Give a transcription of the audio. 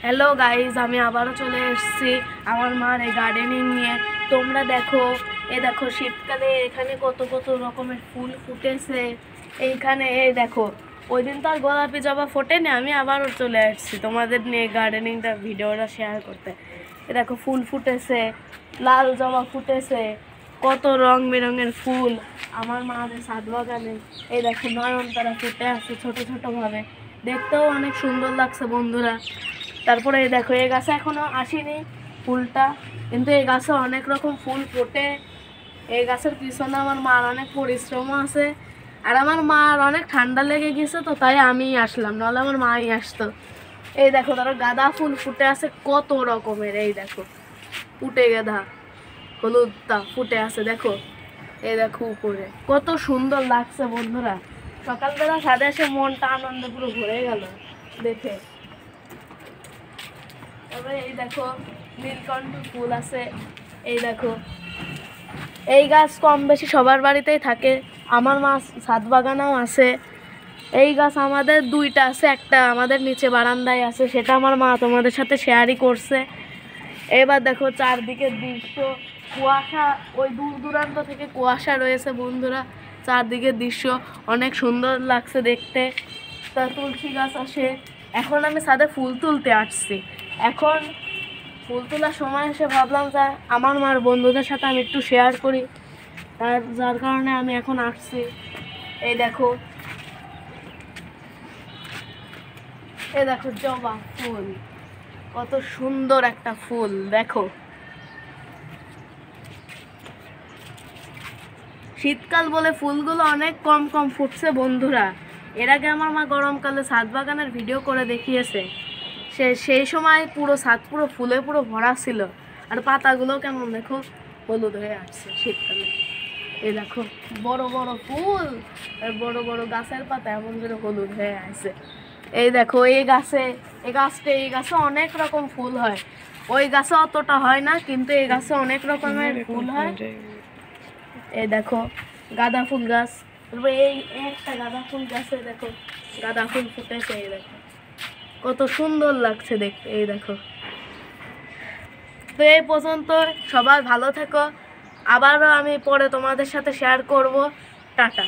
Hello guys, আমি আবারও চলে এসেছি আমার মার এই গার্ডেনিং নিয়ে। তোমরা দেখো, দেখো শীতকালে এখানে কত কত রকমের ফুল ফুটেছে। এইখানে দেখো, ওই দিন তো আর গোলাপি জবা ফোটেনি, আমি আবারও চলে আসছি তোমাদের নিয়ে গার্ডেনিংটা ভিডিওটা শেয়ার করতে। দেখো ফুল ফুটেছে, লাল জবা ফুটেছে, কত রং বেরঙের ফুল আমার মাদের ছাদ বাগানে। এই দেখো নয়নতারা ফুটে আছে ছোট ছোটোভাবে, দেখতেও অনেক সুন্দর লাগছে বন্ধুরা। তারপরে এই দেখো, এই গাছে এখনো আসেনি ফুলটা, কিন্তু এই গাছে অনেক রকম ফুল ফোটে। এই গাছের পিছনে আমার মার অনেক পরিশ্রমও আছে, আর আমার মার অনেক ঠান্ডা লেগে গেছে, তো তাই আমি আসলাম, নাহলে আমার মাই আসতো। এই দেখো, তারা গাঁদা ফুল ফুটে আছে কত রকমের। এই দেখো ফুটে গাঁদা হলুদটা ফুটে আছে, দেখো এই দেখো উপরে কত সুন্দর লাগছে বন্ধুরা। সকালবেলা ছাদে এসে মনটা আনন্দে পুরো ভরে গেল দেখে। তারপরে এই দেখো নীলকণ্ঠ ফুল আছে। এই দেখো, এই গাছ কম বেশি সবার বাড়িতেই থাকে, আমার মা ছাদ বাগানেও আছে। এই গাছ আমাদের দুইটা আছে, একটা আমাদের নিচে বারান্দায় আছে, সেটা আমার মা তোমাদের সাথে শেয়ারই করছে। এবার দেখো চারদিকের দৃশ্য, কুয়াশা, ওই দূর দূরান্ত থেকে কুয়াশা রয়েছে বন্ধুরা। চারদিকের দৃশ্য অনেক সুন্দর লাগছে দেখতে। তা তুলসী গাছ আসে। এখন আমি ছাদে ফুল তুলতে আসছি। এখন ফুল তোলার সময় এসে ভাবলাম যে আমার মার বন্ধুদের সাথে আমি একটু শেয়ার করি, যার কারণে আমি এখন আসছি। এই দেখো, এই দেখো জবা ফুল, কত সুন্দর একটা ফুল দেখো। শীতকাল বলে ফুলগুলো অনেক কম কম ফুটছে বন্ধুরা। এর আগে আমার মা গরমকালে ছাদ বাগানের ভিডিও করে দেখিয়েছে, সেই সময় পুরো ছাদ পুরো ফুলে পুরো ভরা ছিল, আর পাতাগুলো কেমন দেখো হলুদ হয়ে আসছে শীতকালে। এই দেখো বড় বড় ফুল আর বড় বড় গাছের পাতা এমন করে হলুদ হয়ে আসছে। এই দেখো এই গাছে অনেক রকম ফুল হয়, ওই গাছে অতটা হয় না, কিন্তু এই গাছে অনেক রকমের ফুল হয়। এই দেখো গাঁদা ফুল গাছ, তারপরে এই একটা গাঁদা ফুল গাছে দেখো গাঁদা ফুল ফুটেছে। এই দেখো কত সুন্দর লাগছে দেখতে। এই দেখো, তো এই পর্যন্ত, সবাই ভালো থেকো। আবারও আমি পরে তোমাদের সাথে শেয়ার করব। টাটা।